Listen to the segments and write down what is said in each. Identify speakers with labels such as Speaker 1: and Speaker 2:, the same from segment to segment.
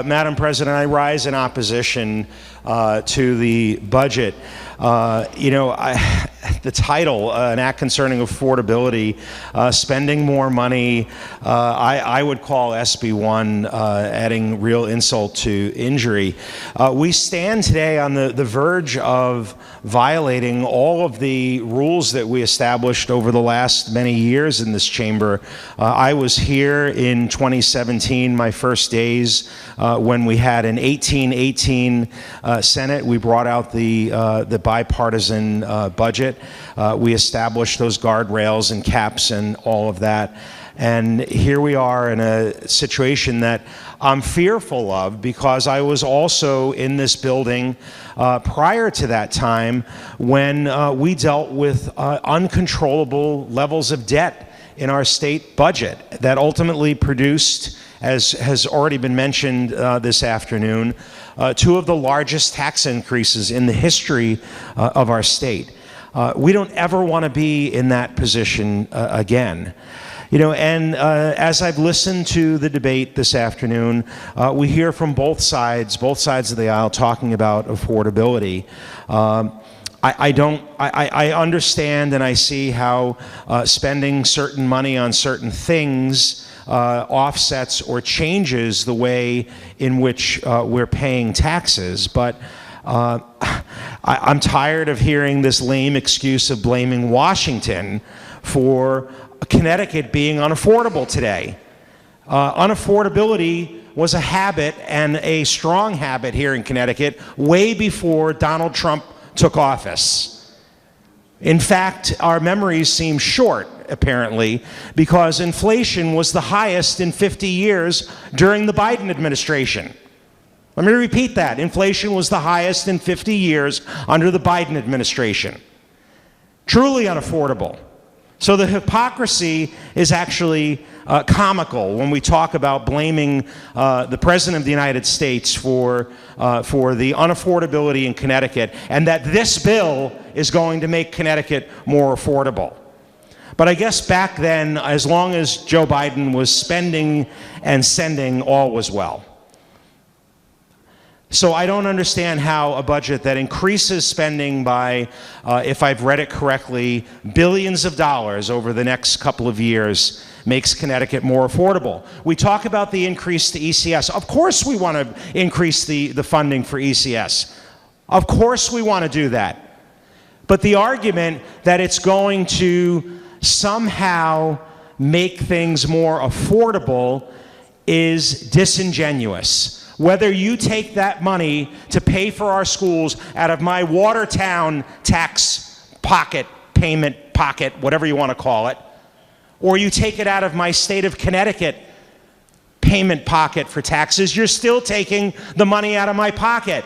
Speaker 1: Madam President, I rise in opposition to the budget. The title, an act concerning affordability, spending more money, I would call SB1 adding real insult to injury. We stand today on the verge of violating all of the rules that we established over the last many years in this chamber. I was here in 2017, my first days, when we had an 18-18 Senate. We brought out the bipartisan budget. We established those guardrails and caps and all of that. And here we are in a situation that I'm fearful of, because I was also in this building prior to that time when we dealt with uncontrollable levels of debt in our state budget that ultimately produced, as has already been mentioned this afternoon, two of the largest tax increases in the history of our state. We don't ever want to be in that position again. As I've listened to the debate this afternoon, we hear from both sides of the aisle talking about affordability. I understand and I see how spending certain money on certain things offsets or changes the way in which we're paying taxes, but I'm tired of hearing this lame excuse of blaming Washington for Connecticut being unaffordable today. Unaffordability was a habit, and a strong habit here in Connecticut, way before Donald Trump took office. In fact, our memories seem short, apparently, because inflation was the highest in 50 years during the Biden administration. Let me repeat that. Inflation was the highest in 50 years under the Biden administration. Truly unaffordable. So the hypocrisy is actually comical when we talk about blaming the President of the United States for the unaffordability in Connecticut, and that this bill is going to make Connecticut more affordable. But I guess back then, as long as Joe Biden was spending and sending, all was well. So I don't understand how a budget that increases spending by, if I've read it correctly, billions of dollars over the next couple of years makes Connecticut more affordable. We talk about the increase to ECS. Of course we want to increase the funding for ECS. Of course we want to do that. But the argument that it's going to somehow make things more affordable is disingenuous. Whether you take that money to pay for our schools out of my Watertown tax pocket, payment pocket, whatever you want to call it, or you take it out of my state of Connecticut payment pocket for taxes, you're still taking the money out of my pocket.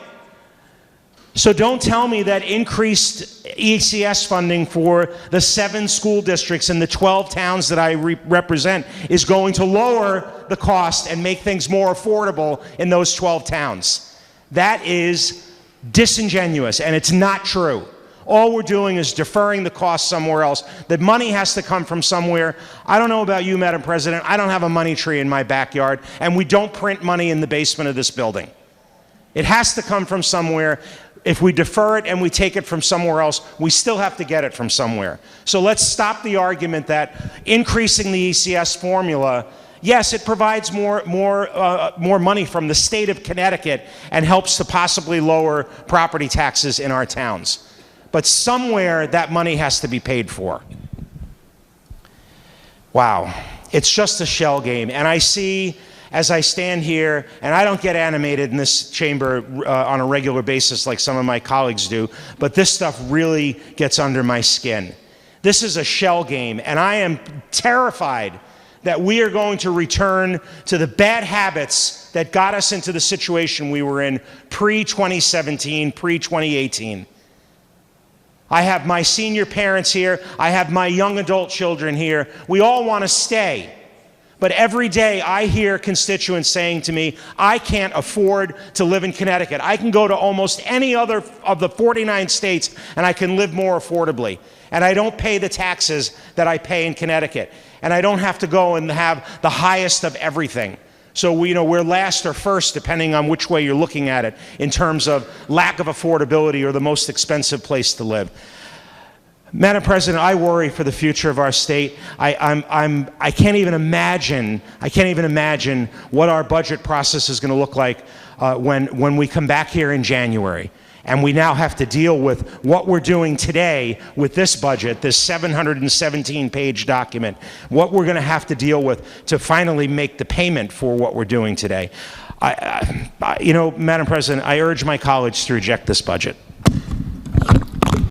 Speaker 1: So don't tell me that increased ECS funding for the 7 school districts in the 12 towns that I represent is going to lower the cost and make things more affordable in those 12 towns. That is disingenuous, and it's not true. All we're doing is deferring the cost somewhere else. The money has to come from somewhere. I don't know about you, Madam President. I don't have a money tree in my backyard, and we don't print money in the basement of this building. It has to come from somewhere. If we defer it and we take it from somewhere else, we still have to get it from somewhere. So let's stop the argument that increasing the ECS formula, yes, it provides more money from the state of Connecticut and helps to possibly lower property taxes in our towns. But somewhere that money has to be paid for. Wow, it's just a shell game. And I see, as I stand here, and I don't get animated in this chamber on a regular basis like some of my colleagues do, but this stuff really gets under my skin. This is a shell game, and I am terrified that we are going to return to the bad habits that got us into the situation we were in pre-2017, pre-2018. I have my senior parents here. I have my young adult children here. We all want to stay. But every day I hear constituents saying to me, I can't afford to live in Connecticut. I can go to almost any other of the 49 states and I can live more affordably. And I don't pay the taxes that I pay in Connecticut. And I don't have to go and have the highest of everything. So we're last or first, depending on which way you're looking at it, in terms of lack of affordability or the most expensive place to live. Madam President, I worry for the future of our state. I can't even imagine what our budget process is going to look like when we come back here in January. And we now have to deal with what we're doing today with this budget, this 717-page document, what we're going to have to deal with to finally make the payment for what we're doing today. Madam President, I urge my colleagues to reject this budget.